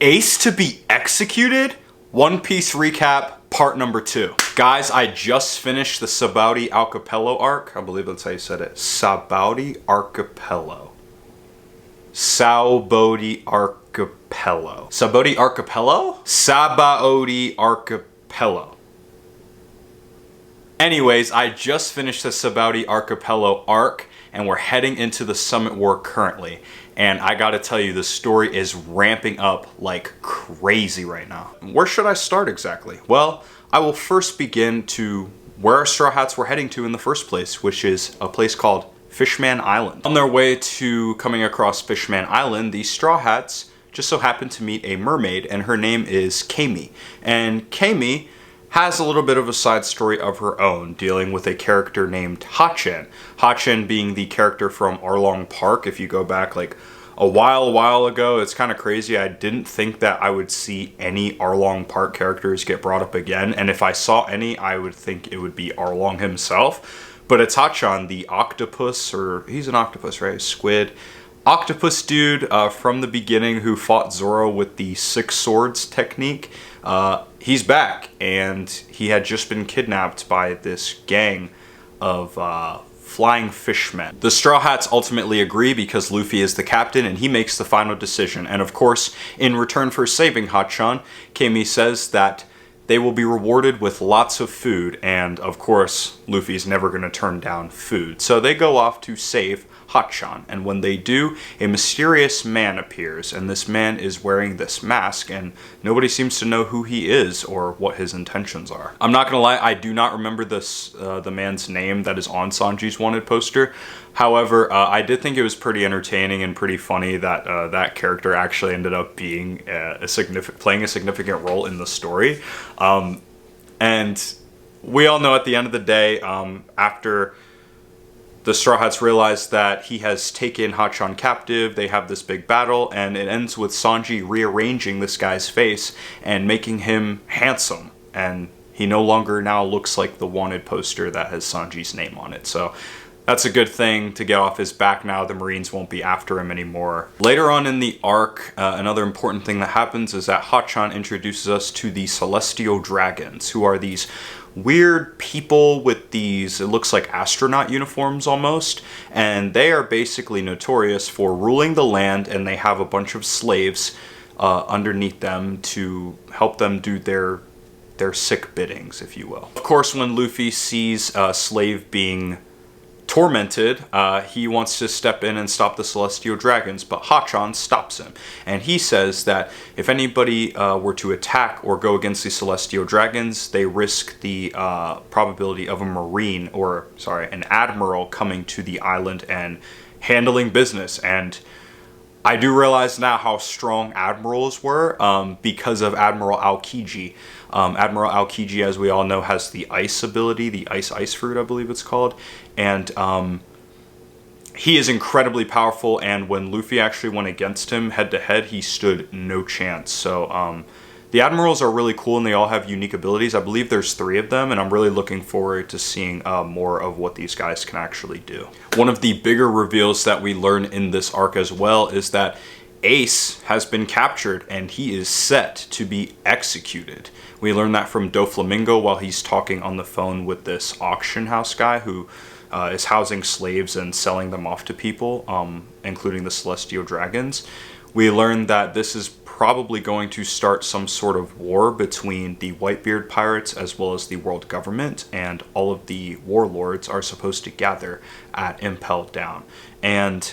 Ace to be executed? One Piece recap, part number 2. Guys, I just finished the Sabaody Archipelago arc. I believe that's how you said it. Sabaody Archipelago. Sabaody Archipelago. Sabaody Archipelago? Sabaody Archipelago. Anyways, I just finished the Sabaody Archipelago arc, and we're heading into the Summit War currently. And I gotta tell you, the story is ramping up like crazy right now. Where should I start exactly? Well, I will first begin to where our Straw Hats were heading to in the first place, which is a place called Fishman Island. On their way to coming across Fishman Island, the Straw Hats just so happened to meet a mermaid, and her name is Kami. And Kami has a little bit of a side story of her own, dealing with a character named Hachan. Hachan being the character from Arlong Park. If you go back like a while ago, it's kind of crazy. I didn't think that I would see any Arlong Park characters get brought up again, and if I saw any, I would think it would be Arlong himself. But it's Hachan, the octopus, or he's an octopus, right? Squid. Octopus dude from the beginning who fought Zoro with the 6 swords technique. He's back, and he had just been kidnapped by this gang of flying fishmen. The Straw Hats ultimately agree because Luffy is the captain and he makes the final decision. And of course, in return for saving Hachan, Kami says that they will be rewarded with lots of food, and of course, Luffy's never going to turn down food. So they go off to save Hachan, and when they do, a mysterious man appears, and this man is wearing this mask, and nobody seems to know who he is or what his intentions are. I'm not gonna lie, I do not remember this the man's name that is on Sanji's wanted poster. However, I did think it was pretty entertaining and pretty funny that that character actually ended up being playing a significant role in the story. And we all know at the end of the day, after the Straw Hats realize that he has taken Hachan captive, they have this big battle, and it ends with Sanji rearranging this guy's face and making him handsome. And he no longer now looks like the wanted poster that has Sanji's name on it. So that's a good thing to get off his back now. The Marines won't be after him anymore. Later on in the arc, another important thing that happens is that Hachan introduces us to the Celestial Dragons, who are these weird people with these, it looks like astronaut uniforms almost, and they are basically notorious for ruling the land, and they have a bunch of slaves underneath them to help them do their sick biddings, if you will. Of course, when Luffy sees a slave being tormented, he wants to step in and stop the Celestial Dragons, but Hachan stops him. And he says that if anybody were to attack or go against the Celestial Dragons, they risk the probability of a marine, or sorry, an admiral coming to the island and handling business. And I do realize now how strong admirals were because of Admiral Aokiji. Admiral Aokiji, as we all know, has the ice ability, the ice fruit, I believe it's called. And he is incredibly powerful, and when Luffy actually went against him head-to-head, he stood no chance. So the admirals are really cool, and they all have unique abilities. I believe there's 3 of them, and I'm really looking forward to seeing more of what these guys can actually do. One of the bigger reveals that we learn in this arc as well is that Ace has been captured, and he is set to be executed. We learn that from Doflamingo while he's talking on the phone with this auction house guy who is housing slaves and selling them off to people, including the Celestial Dragons. We learn that this is probably going to start some sort of war between the Whitebeard pirates as well as the world government, and all of the warlords are supposed to gather at Impel Down. And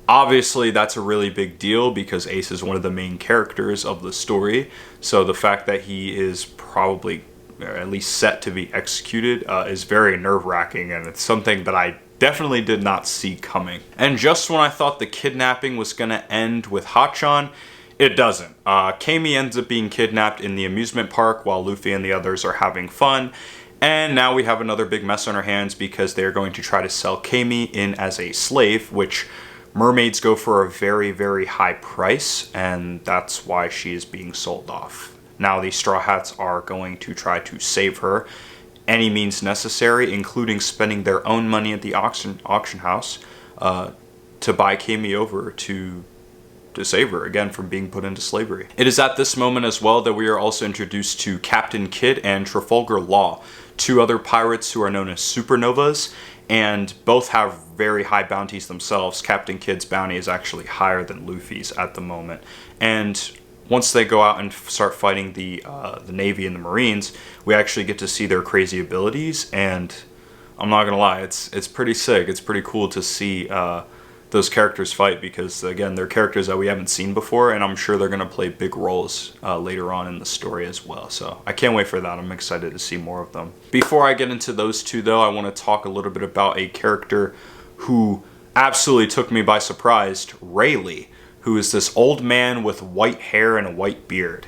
obviously that's a really big deal because Ace is one of the main characters of the story, so the fact that he is probably, or at least set to be executed, is very nerve-wracking, and it's something that I definitely did not see coming. And just when I thought the kidnapping was gonna end with Hachan, it doesn't. Kami ends up being kidnapped in the amusement park while Luffy and the others are having fun. And now we have another big mess on our hands because they're going to try to sell Kami in as a slave, which mermaids go for a very, very high price, and that's why she is being sold off. Now the Straw Hats are going to try to save her any means necessary, including spending their own money at the auction house to buy Kami over to to save her again from being put into slavery. It is at this moment as well that we are also introduced to Captain Kidd and Trafalgar Law, two other pirates who are known as supernovas, and both have very high bounties themselves. Captain Kidd's bounty is actually higher than Luffy's at the moment. And once they go out and start fighting the Navy and the Marines, we actually get to see their crazy abilities, and I'm not gonna lie, it's pretty sick. It's pretty cool to see those characters fight, because again, they're characters that we haven't seen before, and I'm sure they're gonna play big roles later on in the story as well. So I can't wait for that. I'm excited to see more of them. Before I get into those two though, I want to talk a little bit about a character who absolutely took me by surprise, Rayleigh, who is this old man with white hair and a white beard.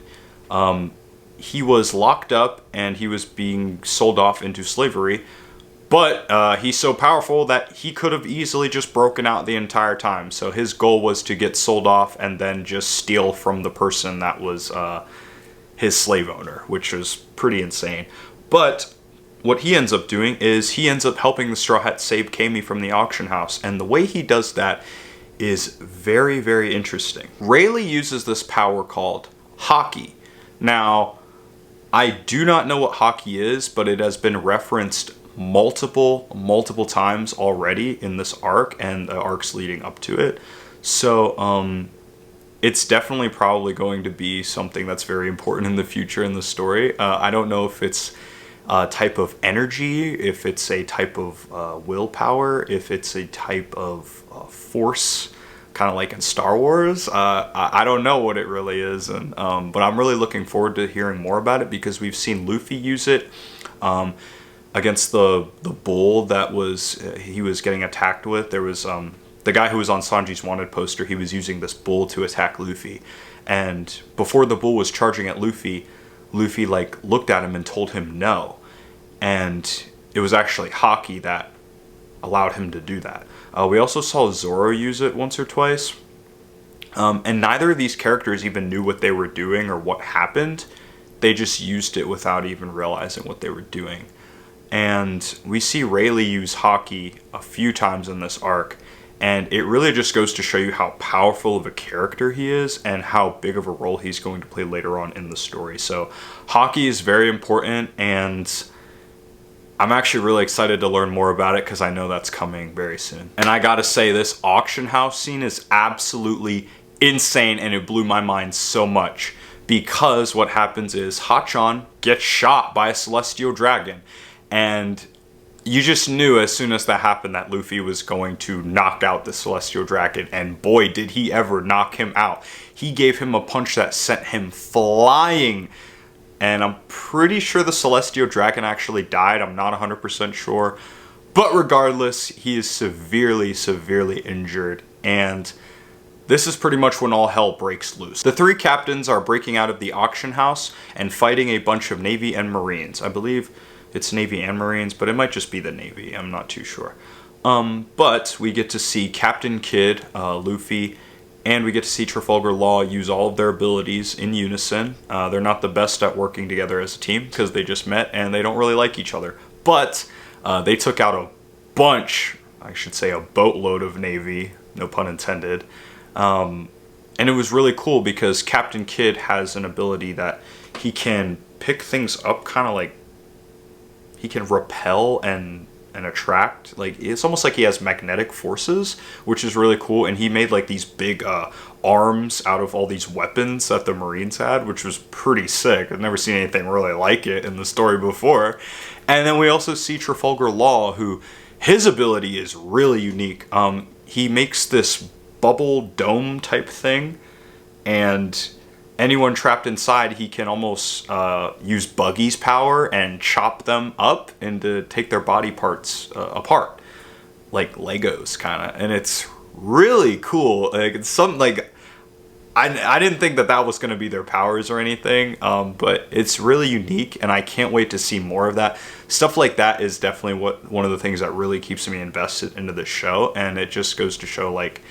He was locked up and he was being sold off into slavery, but he's so powerful that he could have easily just broken out the entire time. So his goal was to get sold off and then just steal from the person that was his slave owner, which was pretty insane. But what he ends up doing is he ends up helping the Straw Hat save Kami from the auction house. And the way he does that is very, very interesting. Rayleigh uses this power called Haki. Now, I do not know what Haki is, but it has been referenced multiple times already in this arc and the arcs leading up to it. So it's definitely probably going to be something that's very important in the future in the story. I don't know if it's a type of energy, if it's a type of willpower, if it's a type of force, kind of like in Star Wars. I don't know what it really is, and but I'm really looking forward to hearing more about it, because we've seen Luffy use it against the bull that he was getting attacked with. There was the guy who was on Sanji's wanted poster. He was using this bull to attack Luffy, and before the bull was charging at Luffy like looked at him and told him no, and it was actually Haki that allowed him to do that. We also saw Zoro use it once or twice, and neither of these characters even knew what they were doing or what happened. They just used it without even realizing what they were doing. And we see Rayleigh use Haki a few times in this arc, and it really just goes to show you how powerful of a character he is and how big of a role he's going to play later on in the story. So Haki is very important, and I'm actually really excited to learn more about it, because I know that's coming very soon. And I gotta say, this auction house scene is absolutely insane, and it blew my mind so much, because what happens is Hachan gets shot by a celestial dragon. And you just knew as soon as that happened that Luffy was going to knock out the celestial dragon, and boy did he ever knock him out. He gave him a punch that sent him flying, and I'm pretty sure the celestial dragon actually died. I'm not 100% sure, but regardless, he is severely injured, and this is pretty much when all hell breaks loose. The three captains are breaking out of the auction house and fighting a bunch of Navy and Marines. I believe it's Navy and Marines, but it might just be the Navy. I'm not too sure. But we get to see Captain Kidd, Luffy, and we get to see Trafalgar Law use all of their abilities in unison. They're not the best at working together as a team, because they just met and they don't really like each other. But they took out a bunch, I should say a boatload of Navy, no pun intended. And it was really cool, because Captain Kidd has an ability that he can pick things up, kind of like he can repel and attract. Like, it's almost like he has magnetic forces, which is really cool. And he made like these big arms out of all these weapons that the Marines had, which was pretty sick. I've never seen anything really like it in the story before. And then we also see Trafalgar Law, who his ability is really unique. He makes this bubble dome type thing, and anyone trapped inside, he can almost use Buggy's power and chop them up and to take their body parts apart, like Legos kind of. And it's really cool. Like, it's something like I didn't think that was going to be their powers or anything, but it's really unique, and I can't wait to see more of that. Stuff like that is definitely one of the things that really keeps me invested into the show, and it just goes to show like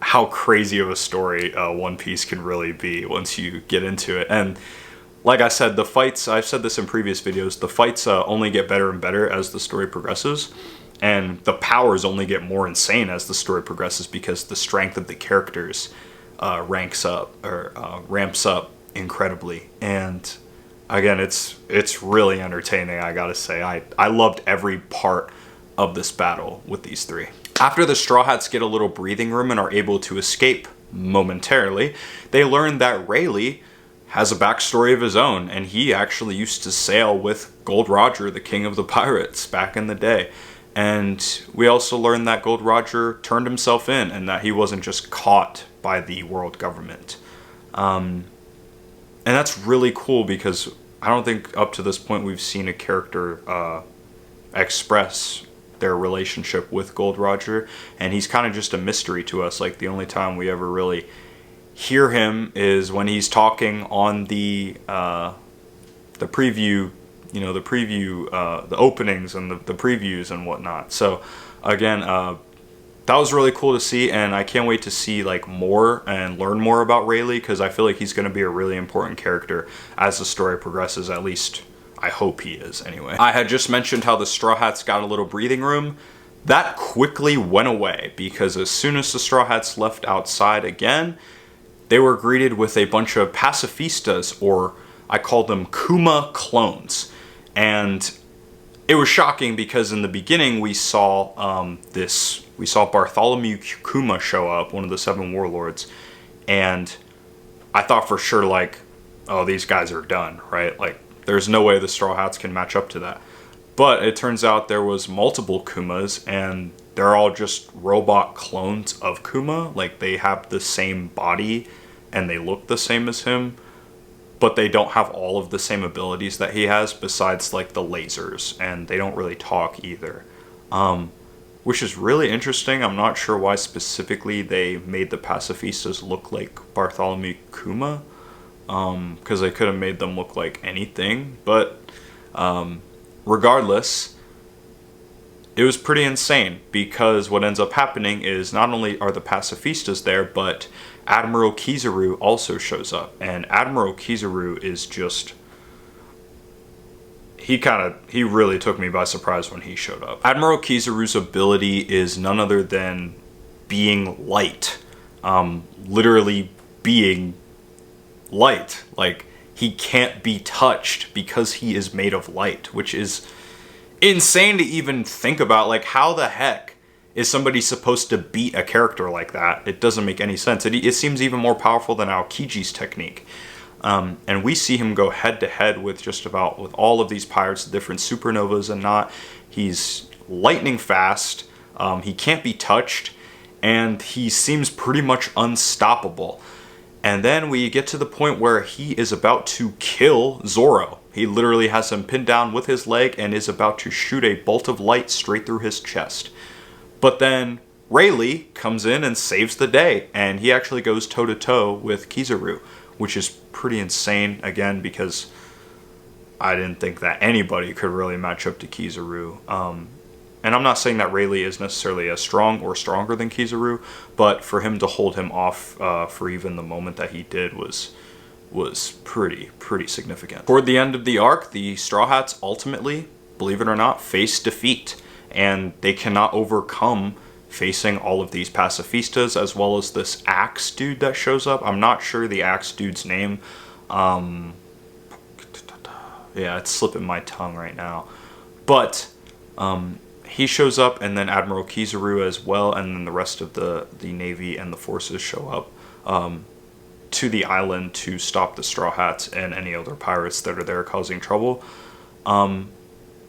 how crazy of a story One Piece can really be once you get into it. And like I said, the fights, I've said this in previous videos, the fights only get better and better as the story progresses. And the powers only get more insane as the story progresses because the strength of the characters ramps up incredibly. And again, it's really entertaining, I gotta say. I loved every part of this battle with these three. After the Straw Hats get a little breathing room and are able to escape momentarily, they learn that Rayleigh has a backstory of his own, and he actually used to sail with Gold Roger, the king of the pirates, back in the day. And we also learned that Gold Roger turned himself in and that he wasn't just caught by the world government. And that's really cool because I don't think up to this point we've seen a character express their relationship with Gold Roger, and he's kind of just a mystery to us. Like, the only time we ever really hear him is when he's talking on the preview, the openings and the previews and whatnot. So again, that was really cool to see, and I can't wait to see like more and learn more about Rayleigh, because I feel like he's going to be a really important character as the story progresses. At least I hope he is, anyway. I had just mentioned how the Straw Hats got a little breathing room. That quickly went away, because as soon as the Straw Hats left outside again, they were greeted with a bunch of pacifistas, or I call them Kuma clones. And it was shocking because in the beginning we saw Bartholomew Kuma show up, one of the 7 warlords, and I thought for sure, like, oh, these guys are done, right? Like, there's no way the Straw Hats can match up to that. But it turns out there was multiple Kumas, and they're all just robot clones of Kuma. Like, they have the same body and they look the same as him, but they don't have all of the same abilities that he has, besides like the lasers, and they don't really talk either. Which is really interesting. I'm not sure why specifically they made the pacifistas look like Bartholomew Kuma, because they could have made them look like anything, but regardless, it was pretty insane, because what ends up happening is not only are the pacifistas there, but Admiral Kizaru also shows up. And Admiral Kizaru is just... He really took me by surprise when he showed up. Admiral Kizaru's ability is none other than being light. Literally being light. Like, he can't be touched because he is made of light, which is insane to even think about. Like, how the heck is somebody supposed to beat a character like that? It doesn't make any sense. It seems even more powerful than Aokiji's technique. And we see him go head to head with with all of these pirates, different supernovas and not. He's lightning fast, he can't be touched, and he seems pretty much unstoppable. And then we get to the point where he is about to kill Zoro. He literally has him pinned down with his leg and is about to shoot a bolt of light straight through his chest. But then Rayleigh comes in and saves the day, and he actually goes toe-to-toe with Kizaru, which is pretty insane, again, because I didn't think that anybody could really match up to Kizaru. And I'm not saying that Rayleigh is necessarily as strong or stronger than Kizaru, but for him to hold him off for even the moment that he did was pretty significant. Toward the end of the arc, the Straw Hats ultimately, believe it or not, face defeat, and they cannot overcome facing all of these pacifistas, as well as this axe dude that shows up. I'm not sure the axe dude's name. Yeah, it's slipping my tongue right now. But he shows up, and then Admiral Kizaru as well, and then the rest of the Navy and the forces show up to the island to stop the Straw Hats and any other pirates that are there causing trouble.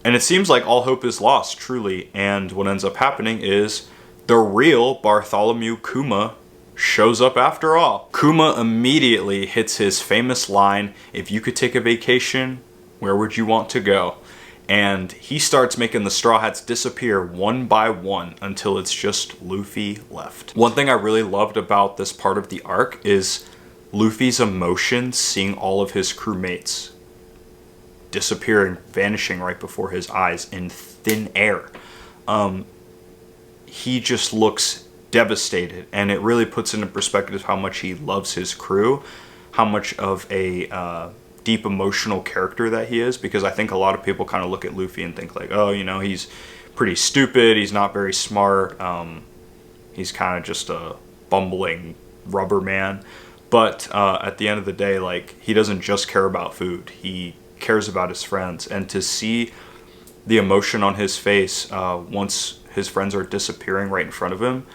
And it seems like all hope is lost, truly. And what ends up happening is the real Bartholomew Kuma shows up after all. Kuma immediately hits his famous line, "If you could take a vacation, where would you want to go?" And he starts making the Straw Hats disappear one by one until it's just Luffy left. One thing I really loved about this part of the arc is Luffy's emotion seeing all of his crewmates disappearing, vanishing right before his eyes in thin air. He just looks devastated, and it really puts into perspective how much he loves his crew, how much of a deep emotional character that he is, because I think a lot of people kind of look at Luffy and think like, oh, you know, he's pretty stupid. He's not very smart. He's kind of just a bumbling rubber man. But at the end of the day, like, he doesn't just care about food. He cares about his friends. And to see the emotion on his face once his friends are disappearing right in front of him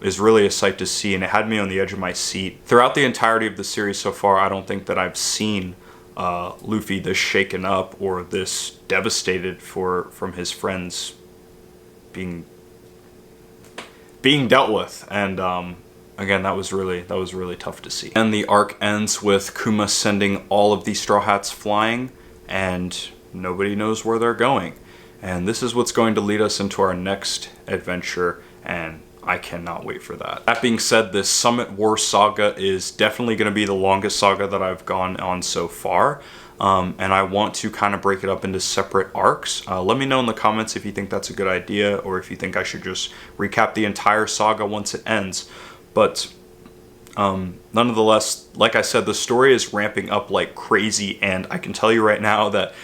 is really a sight to see. And it had me on the edge of my seat. Throughout the entirety of the series so far, I don't think that I've seen Luffy this shaken up or this devastated from his friends being dealt with. And again, that was really tough to see. And the arc ends with Kuma sending all of the Straw Hats flying, and nobody knows where they're going. And this is what's going to lead us into our next adventure, and I cannot wait for that. That being said, this Summit War saga is definitely going to be the longest saga that I've gone on so far. And I want to kind of break it up into separate arcs. Let me know in the comments if you think that's a good idea, or if you think I should just recap the entire saga once it ends. But nonetheless, like I said, the story is ramping up like crazy, and I can tell you right now that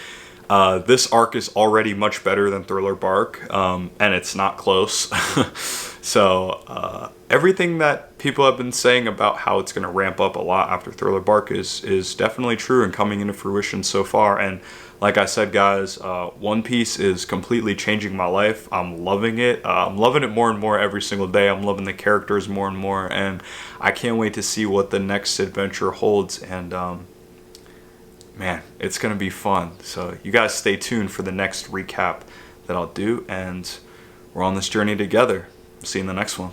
this arc is already much better than Thriller Bark, and it's not close. So everything that people have been saying about how it's going to ramp up a lot after Thriller Bark is definitely true and coming into fruition so far. And like I said, guys, One Piece is completely changing my life. I'm loving it. I'm loving it more and more every single day. I'm loving the characters more and more, and I can't wait to see what the next adventure holds. And man, it's going to be fun. So you guys stay tuned for the next recap that I'll do, and we're on this journey together. See you in the next one.